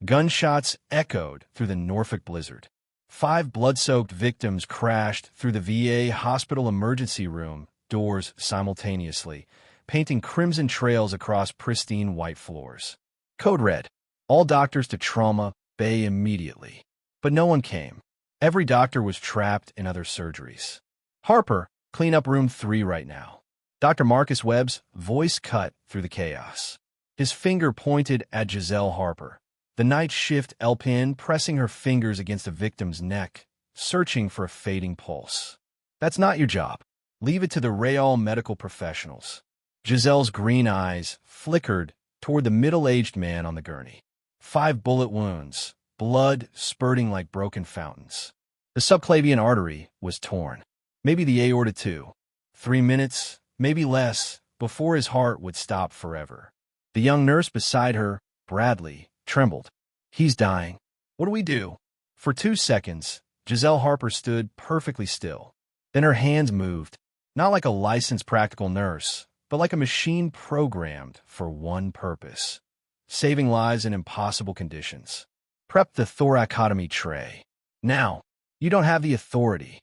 Gunshots echoed through the Norfolk blizzard. 5 blood-soaked victims crashed through the VA hospital emergency room doors simultaneously, painting crimson trails across pristine white floors. Code red. All doctors to trauma bay immediately. But no one came. Every doctor was trapped in other surgeries. Harper, clean up room 3 right now. Dr. Marcus Webb's voice cut through the chaos. His finger pointed at Giselle Harper, the night shift LPN pressing her fingers against a victim's neck, searching for a fading pulse. That's not your job. Leave it to the real medical professionals. Giselle's green eyes flickered toward the middle-aged man on the gurney. 5 bullet wounds, blood spurting like broken fountains. The subclavian artery was torn. Maybe the aorta too. 3 minutes, maybe less, before his heart would stop forever. The young nurse beside her, Bradley, trembled. He's dying. What do we do? For 2 seconds, Giselle Harper stood perfectly still. Then her hands moved, not like a licensed practical nurse, but like a machine programmed for one purpose: saving lives in impossible conditions. Prep the thoracotomy tray. Now, you don't have the authority.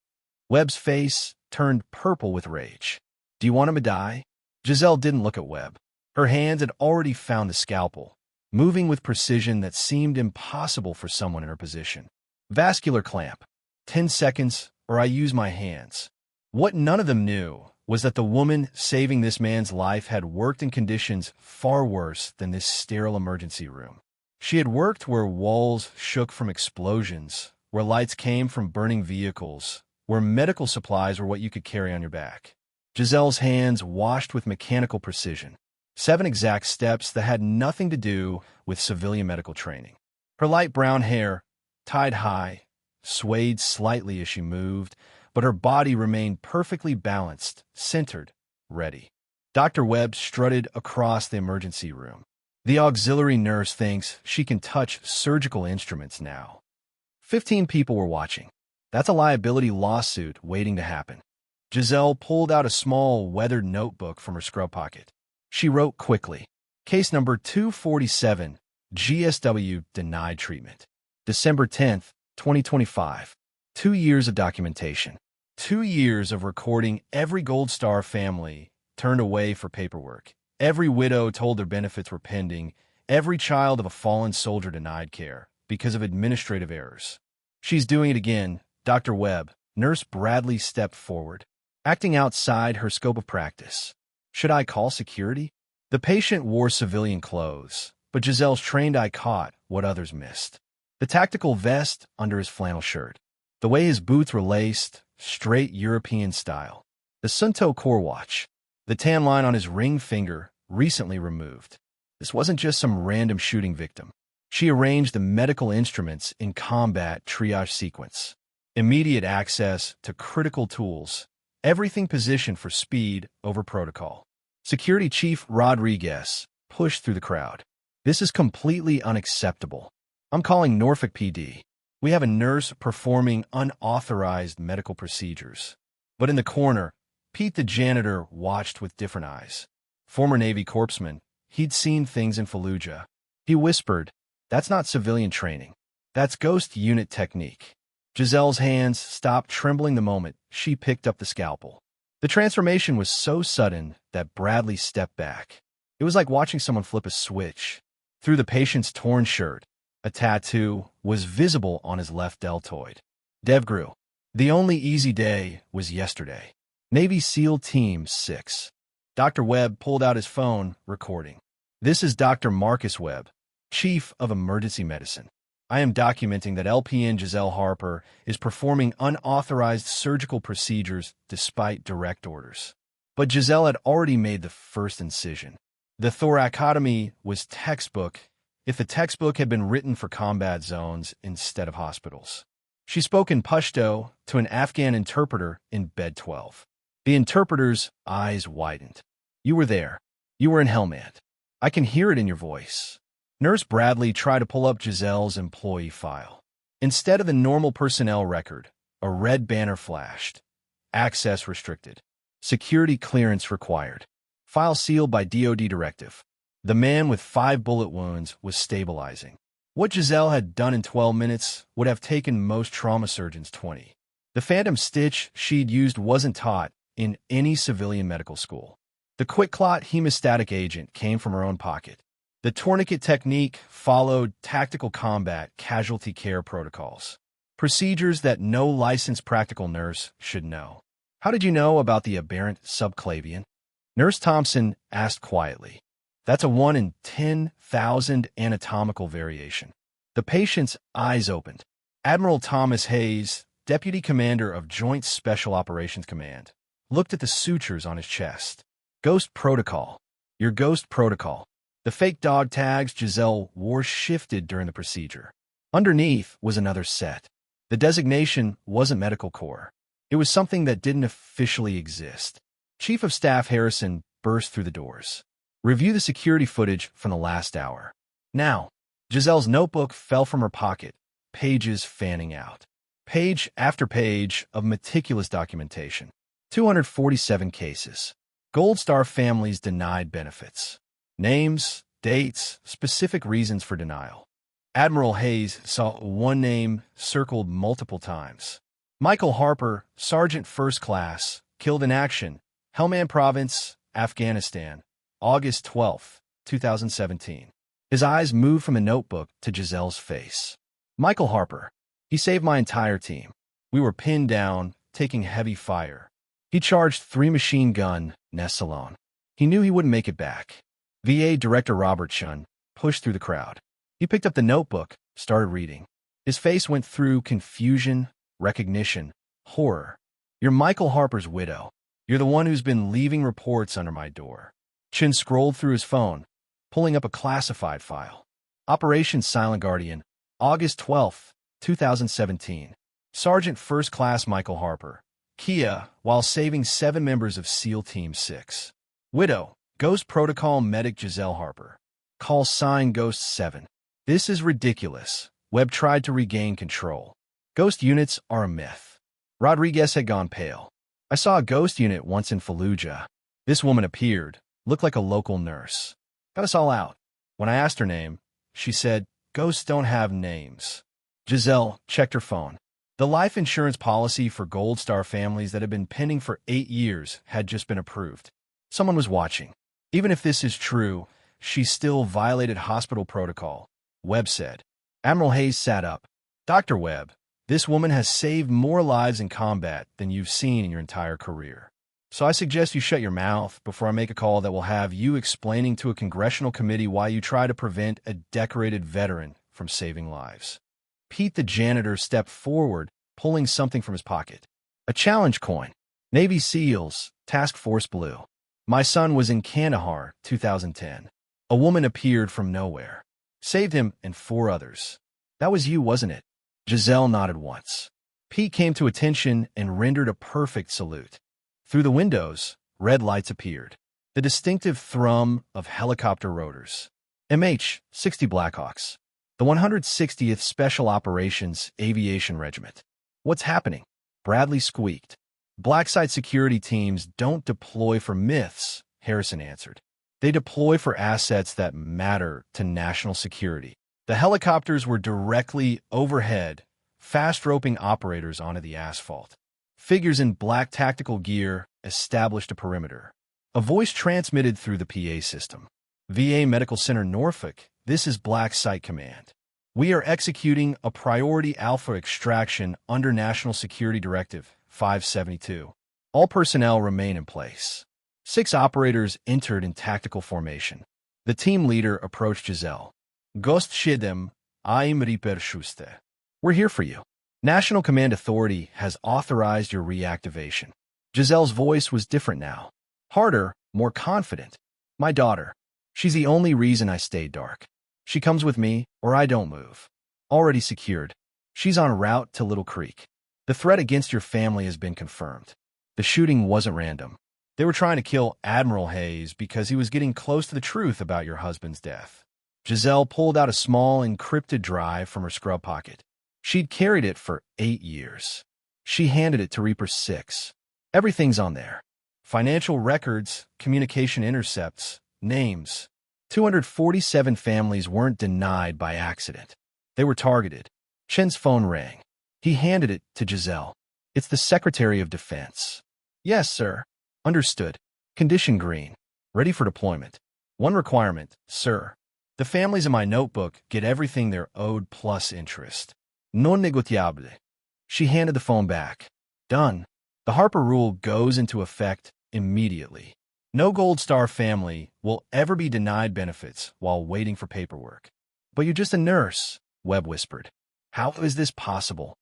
Webb's face turned purple with rage. Do you want him to die? Giselle didn't look at Webb. Her hands had already found the scalpel, moving with precision that seemed impossible for someone in her position. Vascular clamp. 10 seconds, or I use my hands. What none of them knew was that the woman saving this man's life had worked in conditions far worse than this sterile emergency room. She had worked where walls shook from explosions, where lights came from burning vehicles, where medical supplies were what you could carry on your back. Giselle's hands washed with mechanical precision. 7 exact steps that had nothing to do with civilian medical training. Her light brown hair, tied high, swayed slightly as she moved, but her body remained perfectly balanced, centered, ready. Dr. Webb strutted across the emergency room. The auxiliary nurse thinks she can touch surgical instruments now. 15 people were watching. That's a liability lawsuit waiting to happen. Giselle pulled out a small, weathered notebook from her scrub pocket. She wrote quickly. Case number 247, GSW denied treatment. December 10th, 2025. 2 years of documentation. 2 years of recording every Gold Star family turned away for paperwork. Every widow told their benefits were pending. Every child of a fallen soldier denied care because of administrative errors. She's doing it again, Dr. Webb. Nurse Bradley stepped forward, acting outside her scope of practice. Should I call security? The patient wore civilian clothes, but Giselle's trained eye caught what others missed. The tactical vest under his flannel shirt. The way his boots were laced, straight European style. The Sunto core watch. The tan line on his ring finger, recently removed. This wasn't just some random shooting victim. She arranged the medical instruments in combat triage sequence. Immediate access to critical tools. Everything positioned for speed over protocol. Security Chief Rodriguez pushed through the crowd. This is completely unacceptable. I'm calling Norfolk PD. We have a nurse performing unauthorized medical procedures. But in the corner, Pete the janitor watched with different eyes. Former Navy corpsman, he'd seen things in Fallujah. He whispered, "That's not civilian training. That's ghost unit technique." Giselle's hands stopped trembling the moment she picked up the scalpel. The transformation was so sudden that Bradley stepped back. It was like watching someone flip a switch. Through the patient's torn shirt, a tattoo was visible on his left deltoid. DevGru. The only easy day was yesterday. Navy SEAL Team 6. Dr. Webb pulled out his phone, recording. This is Dr. Marcus Webb, Chief of Emergency Medicine. I am documenting that LPN Giselle Harper is performing unauthorized surgical procedures despite direct orders. But Giselle had already made the first incision. The thoracotomy was textbook if the textbook had been written for combat zones instead of hospitals. She spoke in Pashto to an Afghan interpreter in bed 12. The interpreter's eyes widened. You were there. You were in Helmand. I can hear it in your voice. Nurse Bradley tried to pull up Giselle's employee file. Instead of the normal personnel record, a red banner flashed. Access restricted. Security clearance required. File sealed by DoD directive. The man with 5 bullet wounds was stabilizing. What Giselle had done in 12 minutes would have taken most trauma surgeons 20. The phantom stitch she'd used wasn't taught in any civilian medical school. The quick-clot hemostatic agent came from her own pocket. The tourniquet technique followed tactical combat casualty care protocols, procedures that no licensed practical nurse should know. How did you know about the aberrant subclavian? Nurse Thompson asked quietly. That's a 1 in 10,000 anatomical variation. The patient's eyes opened. Admiral Thomas Hayes, Deputy Commander of Joint Special Operations Command, looked at the sutures on his chest. Ghost protocol. Your ghost protocol. The fake dog tags Giselle wore shifted during the procedure. Underneath was another set. The designation wasn't Medical Corps. It was something that didn't officially exist. Chief of Staff Harrison burst through the doors. Review the security footage from the last hour. Now, Giselle's notebook fell from her pocket, pages fanning out. Page after page of meticulous documentation. 247 cases. Gold Star families denied benefits. Names, dates, specific reasons for denial. Admiral Hayes saw one name circled multiple times. Michael Harper, Sergeant First Class, killed in action, Helmand Province, Afghanistan, August 12, 2017. His eyes moved from the notebook to Giselle's face. Michael Harper. He saved my entire team. We were pinned down, taking heavy fire. He charged 3 machine gun nests alone. He knew he wouldn't make it back. VA Director Robert Chun pushed through the crowd. He picked up the notebook, started reading. His face went through confusion, recognition, horror. You're Michael Harper's widow. You're the one who's been leaving reports under my door. Chin scrolled through his phone, pulling up a classified file. Operation Silent Guardian, August 12, 2017. Sergeant First Class Michael Harper, Kia, while saving 7 members of SEAL Team 6. Widow, Ghost Protocol Medic Giselle Harper. Call sign Ghost 7. This is ridiculous. Webb tried to regain control. Ghost units are a myth. Rodriguez had gone pale. I saw a ghost unit once in Fallujah. This woman appeared, looked like a local nurse. Got us all out. When I asked her name, she said, ghosts don't have names. Giselle checked her phone. The life insurance policy for Gold Star families that had been pending for 8 years had just been approved. Someone was watching. Even if this is true, she still violated hospital protocol, Webb said. Admiral Hayes sat up. Dr. Webb, this woman has saved more lives in combat than you've seen in your entire career. So I suggest you shut your mouth before I make a call that will have you explaining to a congressional committee why you try to prevent a decorated veteran from saving lives. Pete the janitor stepped forward, pulling something from his pocket. A challenge coin. Navy SEALs, Task Force Blue. My son was in Kandahar, 2010. A woman appeared from nowhere. Saved him and 4 others. That was you, wasn't it? Giselle nodded once. Pete came to attention and rendered a perfect salute. Through the windows, red lights appeared. The distinctive thrum of helicopter rotors. MH-60 Blackhawks. The 160th Special Operations Aviation Regiment. What's happening? Bradley squeaked. Blacksite security teams don't deploy for myths, Harrison answered. They deploy for assets that matter to national security. The helicopters were directly overhead, fast-roping operators onto the asphalt. Figures in black tactical gear established a perimeter. A voice transmitted through the PA system. VA Medical Center Norfolk, this is Black Site Command. We are executing a priority alpha extraction under National Security Directive 572. All personnel remain in place. 6 operators entered in tactical formation. The team leader approached Giselle. Ghost Shidem, I'm Reaper Schuster. We're here for you. National Command Authority has authorized your reactivation. Giselle's voice was different now. Harder, more confident. My daughter. She's the only reason I stayed dark. She comes with me, or I don't move. Already secured. She's en route to Little Creek. The threat against your family has been confirmed. The shooting wasn't random. They were trying to kill Admiral Hayes because he was getting close to the truth about your husband's death. Giselle pulled out a small encrypted drive from her scrub pocket. She'd carried it for 8 years. She handed it to Reaper 6. Everything's on there. Financial records, communication intercepts, names. 247 families weren't denied by accident. They were targeted. Chen's phone rang. He handed it to Giselle. It's the Secretary of Defense. Yes, sir. Understood. Condition green. Ready for deployment. One requirement, sir. The families in my notebook get everything they're owed plus interest. Non negociable. She handed the phone back. Done. The Harper rule goes into effect immediately. No Gold Star family will ever be denied benefits while waiting for paperwork. But you're just a nurse, Webb whispered. How is this possible?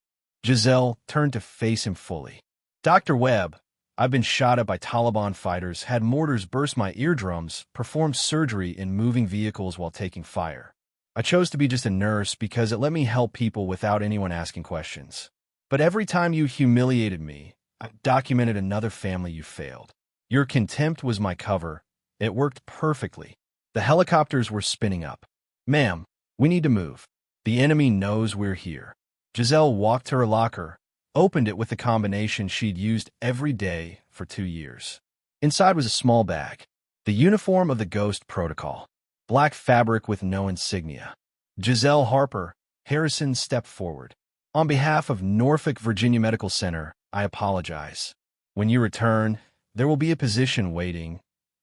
Giselle turned to face him fully. Dr. Webb, I've been shot at by Taliban fighters, had mortars burst my eardrums, performed surgery in moving vehicles while taking fire. I chose to be just a nurse because it let me help people without anyone asking questions. But every time you humiliated me, I documented another family you failed. Your contempt was my cover. It worked perfectly. The helicopters were spinning up. Ma'am, we need to move. The enemy knows we're here. Giselle walked to her locker, opened it with the combination she'd used every day for 2 years. Inside was a small bag. The uniform of the Ghost Protocol. Black fabric with no insignia. Giselle Harper. Harrison stepped forward. On behalf of Norfolk, Virginia Medical Center, I apologize. When you return, there will be a position waiting,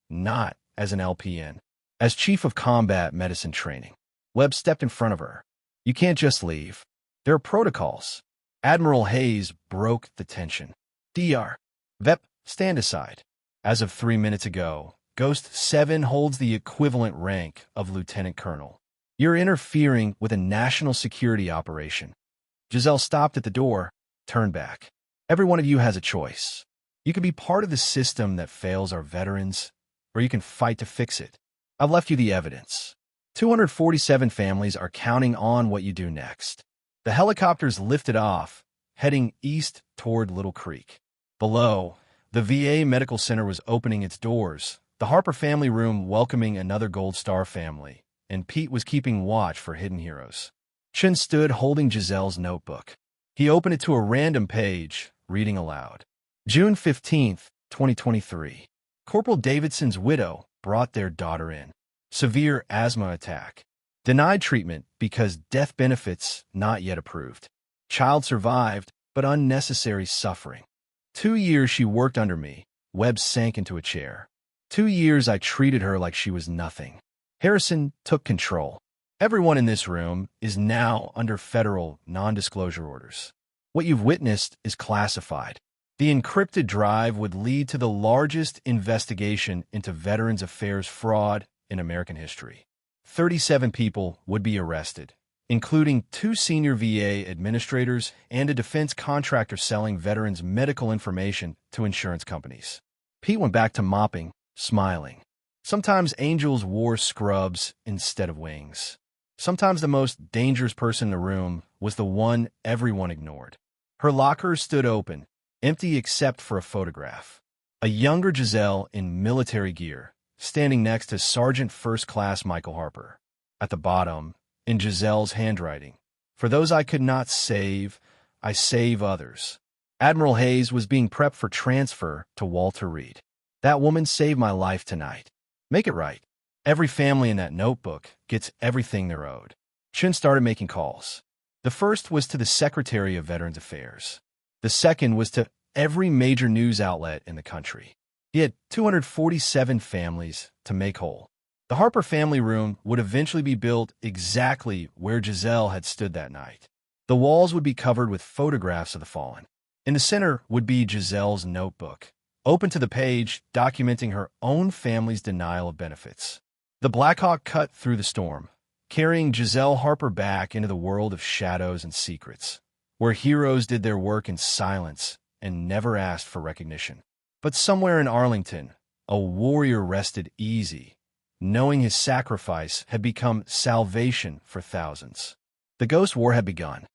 not as an LPN, as Chief of Combat Medicine Training. Webb stepped in front of her. You can't just leave. There are protocols. Admiral Hayes broke the tension. Dr. Vep, stand aside. As of 3 minutes ago, Ghost 7 holds the equivalent rank of Lieutenant Colonel. You're interfering with a national security operation. Giselle stopped at the door, turned back. Every one of you has a choice. You can be part of the system that fails our veterans, or you can fight to fix it. I've left you the evidence. 247 families are counting on what you do next. The helicopters lifted off, heading east toward Little Creek. Below, the VA Medical Center was opening its doors, the Harper family room welcoming another Gold Star family, and Pete was keeping watch for hidden heroes. Chen stood holding Giselle's notebook. He opened it to a random page, reading aloud. June 15th, 2023. Corporal Davidson's widow brought their daughter in. Severe asthma attack. Denied treatment because death benefits not yet approved. Child survived, but unnecessary suffering. 2 years she worked under me. Webb sank into a chair. 2 years I treated her like she was nothing. Harrison took control. Everyone in this room is now under federal non-disclosure orders. What you've witnessed is classified. The encrypted drive would lead to the largest investigation into Veterans Affairs fraud in American history. 37 people would be arrested, including 2 senior VA administrators and a defense contractor selling veterans' medical information to insurance companies. Pete went back to mopping, smiling. Sometimes angels wore scrubs instead of wings. Sometimes the most dangerous person in the room was the one everyone ignored. Her locker stood open, empty except for a photograph. A younger Giselle in military gear, standing next to Sergeant First Class Michael Harper. At the bottom, in Giselle's handwriting, for those I could not save, I save others. Admiral Hayes was being prepped for transfer to Walter Reed. That woman saved my life tonight. Make it right. Every family in that notebook gets everything they're owed. Chin started making calls. The first was to the Secretary of Veterans Affairs. The second was to every major news outlet in the country. He had 247 families to make whole. The Harper family room would eventually be built exactly where Giselle had stood that night. The walls would be covered with photographs of the fallen. In the center would be Giselle's notebook, open to the page documenting her own family's denial of benefits. The Blackhawk cut through the storm, carrying Giselle Harper back into the world of shadows and secrets, where heroes did their work in silence and never asked for recognition. But somewhere in Arlington, a warrior rested easy, knowing his sacrifice had become salvation for thousands. The Ghost War had begun.